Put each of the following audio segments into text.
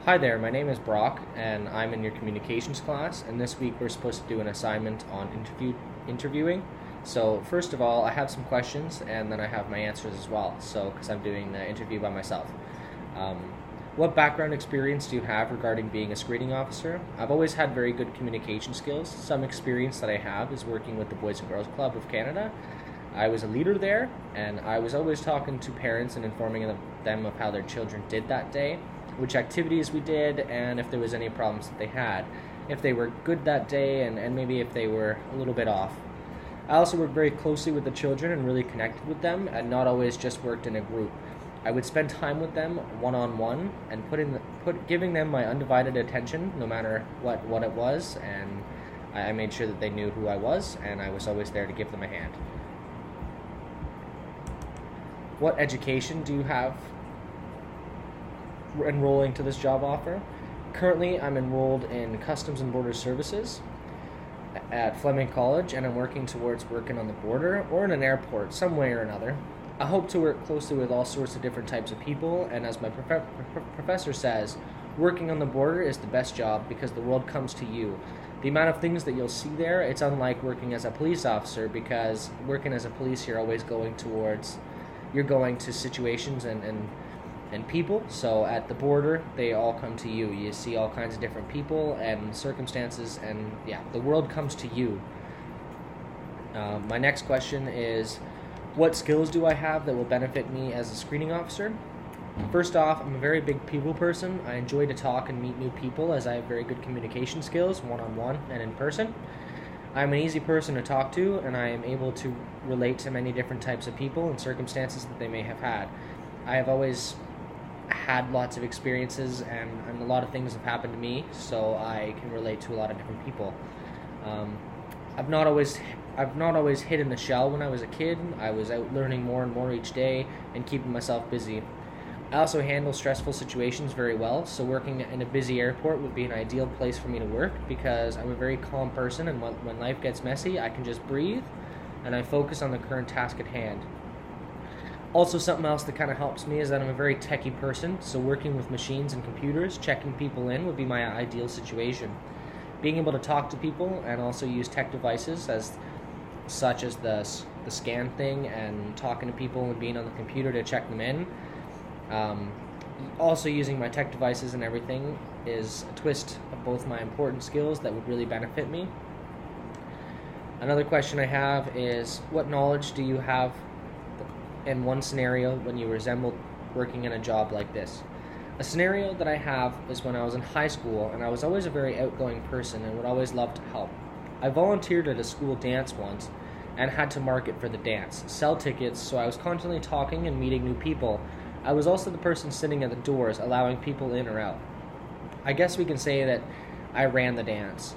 Hi there, my name is Brock, and I'm in your communications class. And this week we're supposed to do an assignment on interviewing. So first of all, I have some questions, and then I have my answers as well. So because I'm doing the interview by myself, um, what background experience do you have regarding being a screening officer? I've always had very good communication skills. Some experience that I have is working with the Boys and Girls Club of Canada. I was a leader there, and I was always talking to parents and informing them of how their children did that day, which activities we did, and if there was any problems that they had, if they were good that day, and maybe if they were a little bit off. I also worked very closely with the children and really connected with them, and not always just worked in a group. I would spend time with them one-on-one and giving them my undivided attention, no matter what it was, and I made sure that they knew who I was, and I was always there to give them a hand. What education do you have enrolling to this job offer? Currently, I'm enrolled in Customs and Border Services at Fleming College, and I'm working towards working on the border or in an airport, some way or another. I hope to work closely with all sorts of different types of people, and as my professor says, working on the border is the best job because the world comes to you. The amount of things that you'll see there, it's unlike working as a police officer, because working as a police, you're always going to situations and people. So at the border, they all come to you. You see all kinds of different people and circumstances, and yeah, the world comes to you. My next question is, what skills do I have that will benefit me as a screening officer? First off, I'm a very big people person. I enjoy to talk and meet new people, as I have very good communication skills, one-on-one and in person. I'm an easy person to talk to, and I am able to relate to many different types of people and circumstances that they may have had. I have always had lots of experiences, and a lot of things have happened to me, so I can relate to a lot of different people. I've not always hid in the shell when I was a kid. I was out learning more and more each day and keeping myself busy. I also handle stressful situations very well, so working in a busy airport would be an ideal place for me to work, because I'm a very calm person, and when life gets messy, I can just breathe and I focus on the current task at hand. Also, something else that kind of helps me is that I'm a very techie person, so working with machines and computers, checking people in would be my ideal situation. Being able to talk to people and also use tech devices such as the scan thing, and talking to people and being on the computer to check them in. Also using my tech devices and everything is a twist of both my important skills that would really benefit me. Another question I have is, what knowledge do you have in one scenario when you resembled working in a job like this? A scenario that I have is when I was in high school, and I was always a very outgoing person and would always love to help. I volunteered at a school dance once and had to market for the dance, sell tickets, so I was constantly talking and meeting new people. I was also the person sitting at the doors, allowing people in or out. I guess we can say that I ran the dance.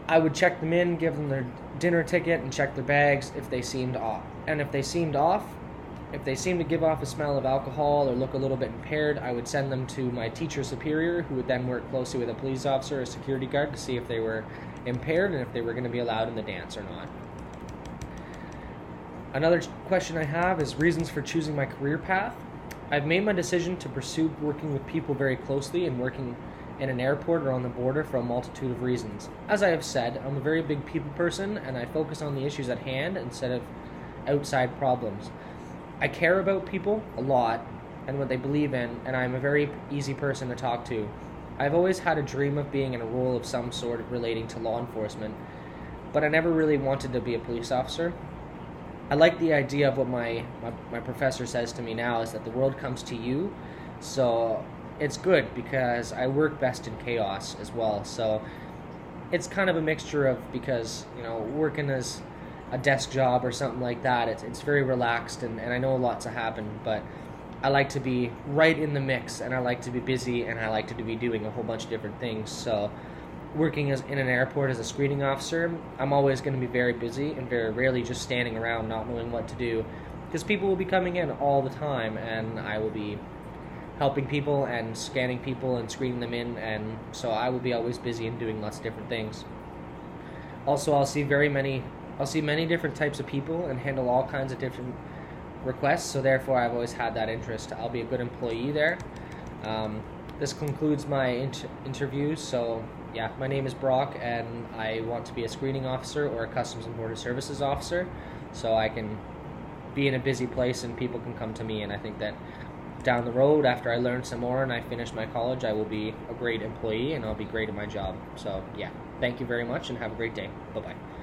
I would check them in, give them their dinner ticket, and check their bags if they seemed off. And if they seemed to give off a smell of alcohol or look a little bit impaired, I would send them to my teacher superior, who would then work closely with a police officer or security guard to see if they were impaired and if they were going to be allowed in the dance or not. Another question I have is reasons for choosing my career path. I've made my decision to pursue working with people very closely and working in an airport or on the border for a multitude of reasons. As I have said, I'm a very big people person, and I focus on the issues at hand instead of outside problems. I care about people a lot and what they believe in, and I'm a very easy person to talk to. I've always had a dream of being in a role of some sort relating to law enforcement, but I never really wanted to be a police officer. I like the idea of what my professor says to me now, is that the world comes to you, so it's good because I work best in chaos as well. So it's kind of a mixture of, because working as a desk job or something like that, it's very relaxed, and I know lots have happened, but I like to be right in the mix, and I like to be busy, and I like to be doing a whole bunch of different things. So working in an airport as a screening officer, I'm always going to be very busy and very rarely just standing around not knowing what to do, because people will be coming in all the time, and I will be helping people and scanning people and screening them in, and so I will be always busy and doing lots of different things. Also, I'll see many different types of people and handle all kinds of different requests, so therefore I've always had that interest. I'll be a good employee there. this concludes my interview. So, yeah, my name is Brock, and I want to be a screening officer or a Customs and Border Services officer, so I can be in a busy place and people can come to me. And I think that down the road, after I learn some more and I finish my college, I will be a great employee and I'll be great at my job. So, yeah, thank you very much and have a great day. Bye-bye.